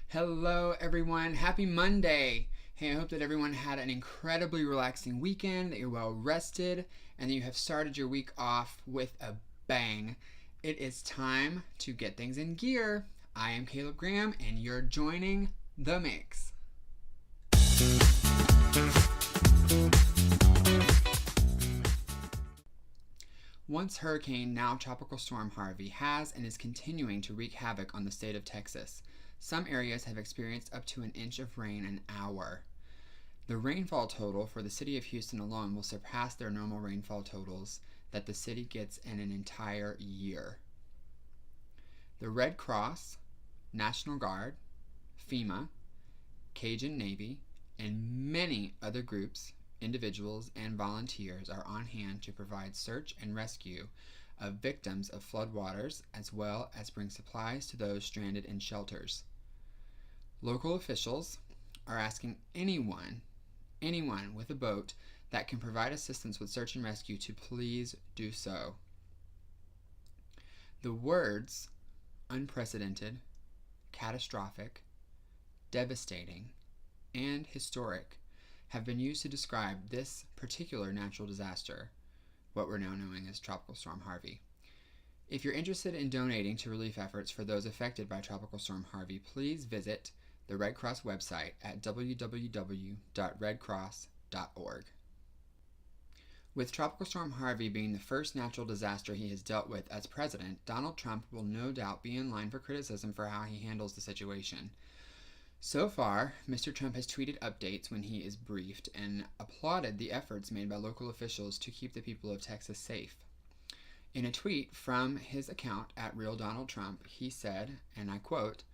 Hello, everyone. Happy Monday. Hey, I hope that everyone had an incredibly relaxing weekend, that you're well rested, and that you have started your week off with a bang. It is time to get things in gear. I am Caleb Graham, and you're joining the mix. Once hurricane, now tropical storm Harvey has and is continuing to wreak havoc on the state of Texas. Some areas have experienced up to an inch of rain an hour. The rainfall total for the city of Houston alone will surpass their normal rainfall totals that the city gets in an entire year. The Red Cross, National Guard, FEMA, Cajun Navy, and many other groups, individuals, and volunteers are on hand to provide search and rescue of victims of floodwaters, as well as bring supplies to those stranded in shelters. Local officials are asking anyone with a boat that can provide assistance with search and rescue to please do so. The words unprecedented, catastrophic, devastating, and historic have been used to describe this particular natural disaster, what we're now knowing as Tropical Storm Harvey. If you're interested in donating to relief efforts for those affected by Tropical Storm Harvey, please visit the Red Cross website at www.redcross.org. With Tropical Storm Harvey being the first natural disaster he has dealt with as president, Donald Trump will no doubt be in line for criticism for how he handles the situation. So far, Mr. Trump has tweeted updates when he is briefed and applauded the efforts made by local officials to keep the people of Texas safe. In a tweet from his account at Real Donald Trump, he said, and I quote,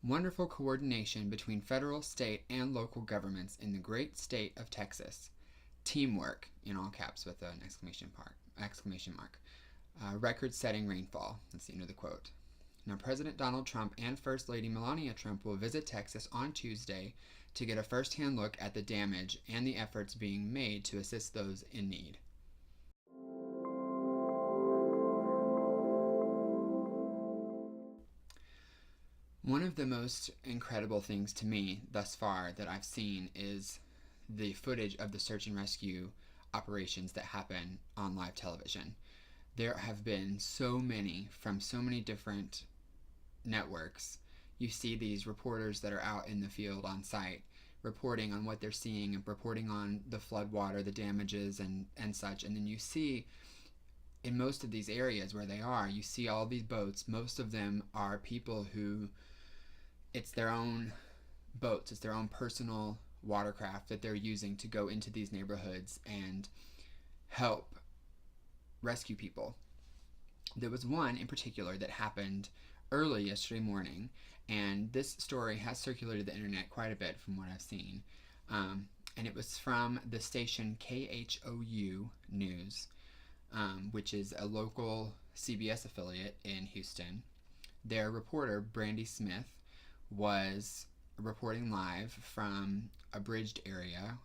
"Wonderful coordination between federal, state, and local governments in the great state of Texas. Teamwork," in all caps with an exclamation mark. Record-setting rainfall. That's the end of the quote. Now, President Donald Trump and First Lady Melania Trump will visit Texas on Tuesday to get a first-hand look at the damage and the efforts being made to assist those in need. One of the most incredible things to me thus far that I've seen is the footage of the search and rescue operations that happen on live television. There have been so many from so many different networks. You see these reporters that are out in the field on site reporting on what they're seeing and reporting on the floodwater, the damages, and such. And then you see in most of these areas where they are, you see all these boats. Most of them are people who, it's their own boats, it's their own personal watercraft that they're using to go into these neighborhoods and help rescue people. There was one in particular that happened early yesterday morning, and this story has circulated the internet quite a bit from what I've seen. And it was from the station KHOU News, which is a local CBS affiliate in Houston. Their reporter, Brandy Smith, was reporting live from a bridged area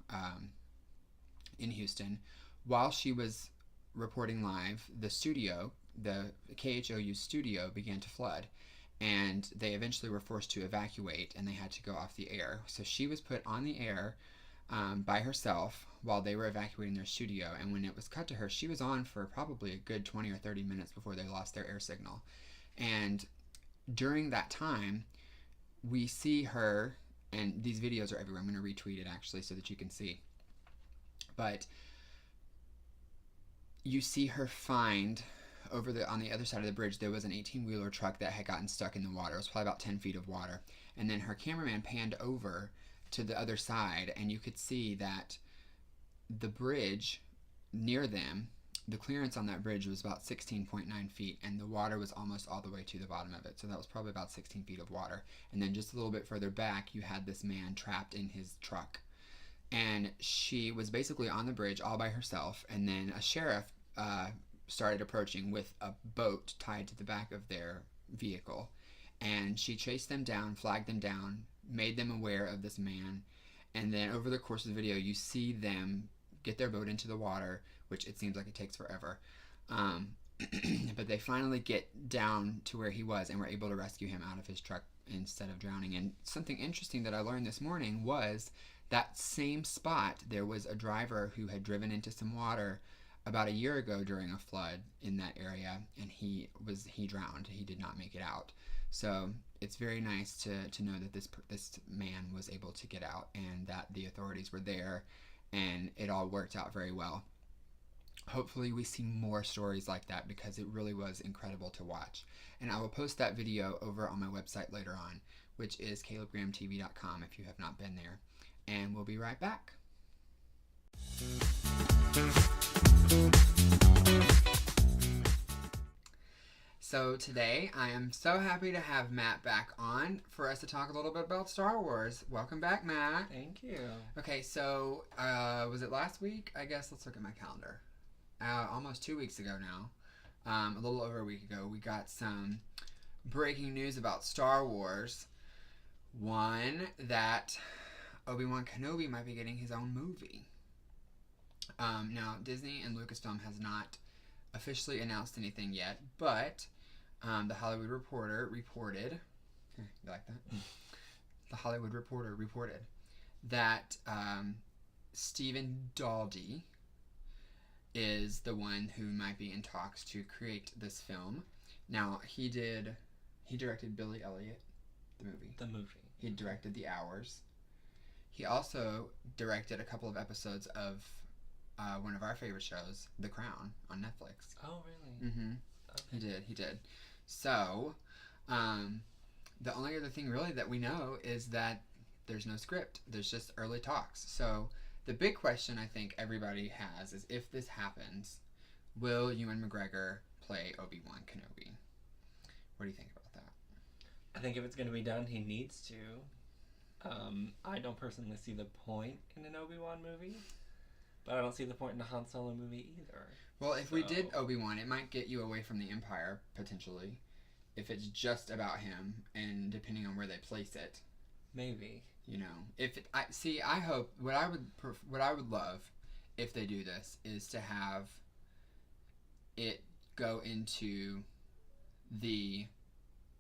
in Houston. While she was reporting live, the KHOU studio began to flood, and they eventually were forced to evacuate, and they had to go off the air. So she was put on the air by herself while they were evacuating their studio, and when it was cut to her, she was on for probably a good 20 or 30 minutes before they lost their air signal. And during that time, we see her, and these videos are everywhere. I'm going to retweet it actually so that you can see. But you see her find on the other side of the bridge, there was an 18-wheeler truck that had gotten stuck in the water. It was probably about 10 feet of water. And then her cameraman panned over to the other side, and you could see that the bridge near them, the clearance on that bridge was about 16.9 feet, and the water was almost all the way to the bottom of it. So that was probably about 16 feet of water. And then just a little bit further back, you had this man trapped in his truck. And she was basically on the bridge all by herself, and then a sheriff started approaching with a boat tied to the back of their vehicle. And she chased them down, flagged them down, made them aware of this man. And then over the course of the video, you see them get their boat into the water, which it seems like it takes forever. But they finally get down to where he was and were able to rescue him out of his truck instead of drowning. And something interesting that I learned this morning was that same spot, there was a driver who had driven into some water about a year ago during a flood in that area, and he drowned. He did not make it out. So it's very nice to know that this man was able to get out, and that the authorities were there, and it all worked out very well. Hopefully we see more stories like that, because it really was incredible to watch. And I will post that video over on my website later on, which is calebgrahamtv.com if you have not been there. And we'll be right back. So today I am so happy to have Matt back on for us to talk a little bit about Star Wars. Welcome back, Matt. Thank you. Okay, so was it last week? I guess let's look at my calendar. Almost 2 weeks ago now, a little over a week ago, we got some breaking news about Star Wars. One, that Obi-Wan Kenobi might be getting his own movie. Now, Disney and Lucasfilm has not officially announced anything yet, but the Hollywood Reporter reported, you like that? The Hollywood Reporter reported that Stephen Daldry is the one who might be in talks to create this film. Now, he directed Billy Elliot, the movie. He directed The Hours. He also directed a couple of episodes of one of our favorite shows, The Crown, on Netflix. Oh, really? Mm-hmm. Okay. He did. So, the only other thing really that we know is that there's no script. There's just early talks. So, the big question I think everybody has is, if this happens, will Ewan McGregor play Obi-Wan Kenobi? What do you think about that? I think if it's going to be done, he needs to. I don't personally see the point in an Obi-Wan movie, but I don't see the point in a Han Solo movie either. Well, if we did Obi-Wan, it might get you away from the Empire, potentially, if it's just about him, and depending on where they place it. Maybe. You know, I hope what I would love if they do this is to have it go into the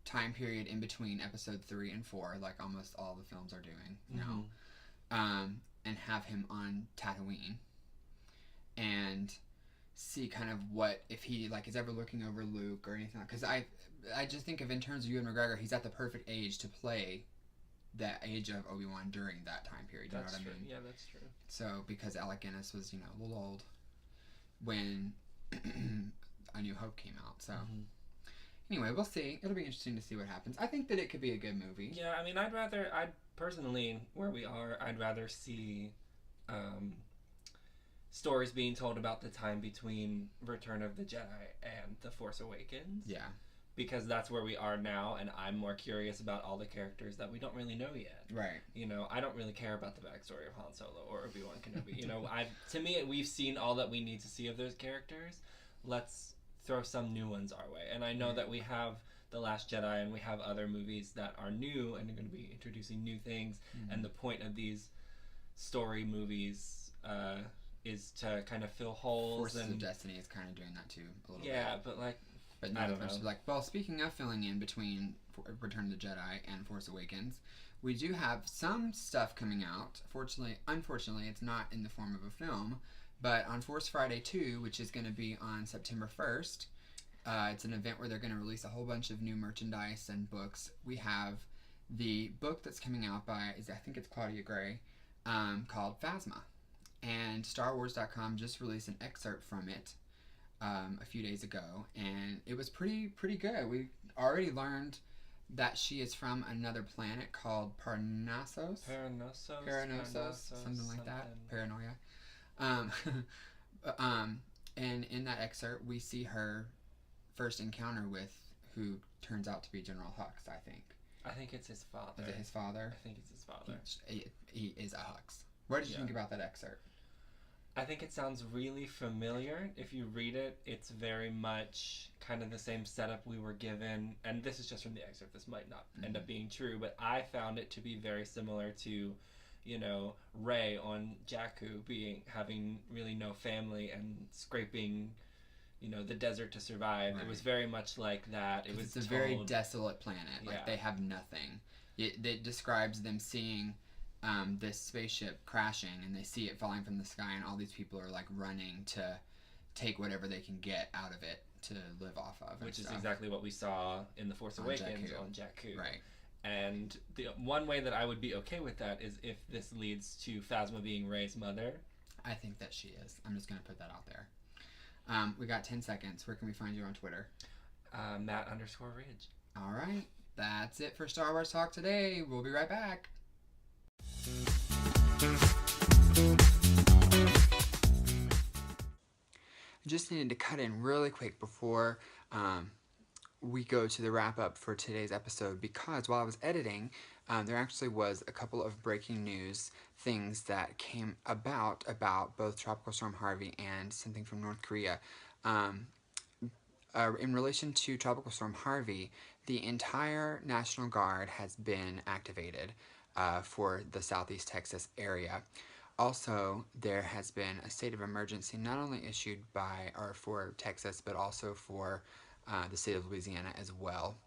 time period in between episode 3 and 4, like almost all the films are doing now, and have him on Tatooine, and see kind of what, if he like is ever looking over Luke or anything, because I just think of, in terms of Ewan McGregor, he's at the perfect age to play that age of Obi-Wan during that time period. You know what I mean? Yeah, that's true. So, because Alec Guinness was, a little old when A New Hope came out. So, anyway, we'll see. It'll be interesting to see what happens. I think that it could be a good movie. Yeah, I mean, I'd personally, where we are, I'd rather see stories being told about the time between Return of the Jedi and The Force Awakens. Yeah. Because that's where we are now, and I'm more curious about all the characters that we don't really know yet. Right. I don't really care about the backstory of Han Solo or Obi-Wan Kenobi. To me, we've seen all that we need to see of those characters. Let's throw some new ones our way. And I know that we have The Last Jedi, and we have other movies that are new and are going to be introducing new things. And the point of these story movies is to kind of fill holes. Forces of Destiny is kind of doing that too, a little bit. Yeah, but like... But not as much. Like, well, speaking of filling in between Return of the Jedi and Force Awakens, we do have some stuff coming out. Unfortunately, it's not in the form of a film, but on Force Friday 2, which is going to be on September 1st, it's an event where they're going to release a whole bunch of new merchandise and books. We have the book that's coming out by, I think it's Claudia Gray, called Phasma. And StarWars.com just released an excerpt from it a few days ago, and it was pretty good. We already learned that she is from another planet called Parnassos, something like that. Paranoia. And in that excerpt, we see her first encounter with who turns out to be General Hux. I think it's his father. Is it his father? I think it's his father. He is a Hux. What did you think about that excerpt? I think it sounds really familiar. If you read it, it's very much kind of the same setup we were given. And this is just from the excerpt. This might not end up being true, but I found it to be very similar to, Rey on Jakku having really no family and scraping the desert to survive. Right. It was very much like that. It's a very desolate planet. Like, they have nothing. It describes them seeing this spaceship crashing, and they see it falling from the sky, and all these people are, like, running to take whatever they can get out of it to live off of. Which is exactly what we saw in The Force Awakens on Jakku. Right. And the one way that I would be okay with that is if this leads to Phasma being Rey's mother. I think that she is. I'm just going to put that out there. We got 10 seconds. Where can we find you on Twitter? Matt_Ridge. All right. That's it for Star Wars Talk today. We'll be right back. I just needed to cut in really quick before we go to the wrap-up for today's episode, because while I was editing, there actually was a couple of breaking news things that came about both Tropical Storm Harvey and something from North Korea. In relation to Tropical Storm Harvey, the entire National Guard has been activated for the Southeast Texas area. Also, there has been a state of emergency not only issued for Texas, but also for the state of Louisiana as well.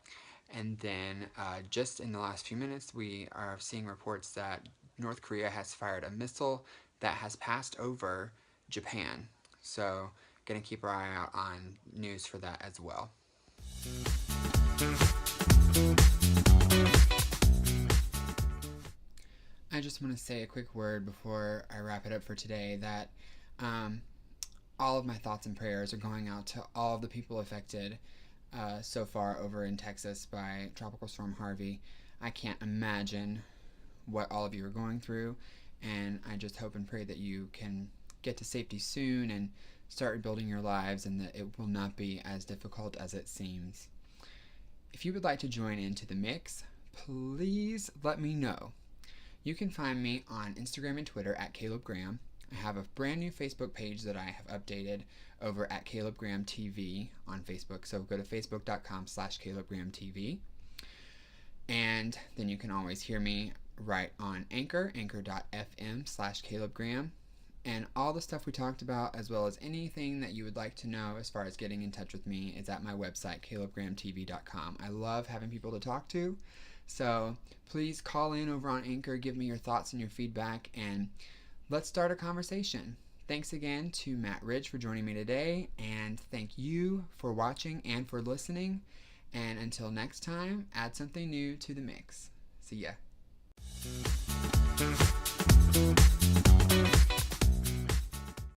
And then just in the last few minutes, we are seeing reports that North Korea has fired a missile that has passed over Japan. So, going to keep our eye out on news for that as well. I just want to say a quick word before I wrap it up for today that all of my thoughts and prayers are going out to all of the people affected so far over in Texas by Tropical Storm Harvey. I can't imagine what all of you are going through, and I just hope and pray that you can get to safety soon and start rebuilding your lives, and that it will not be as difficult as it seems. If you would like to join into the mix, please let me know. You can find me on Instagram and Twitter at Caleb Graham. I have a brand new Facebook page that I have updated over at Caleb Graham TV on Facebook. So go to facebook.com/Caleb Graham TV. And then you can always hear me right on anchor.fm/Caleb Graham. And all the stuff we talked about, as well as anything that you would like to know as far as getting in touch with me, is at my website, calebgrahamtv.com. I love having people to talk to. So please call in over on Anchor, give me your thoughts and your feedback, and let's start a conversation. Thanks again to Matt Ridge for joining me today, and thank you for watching and for listening. And until next time, add something new to the mix. See ya.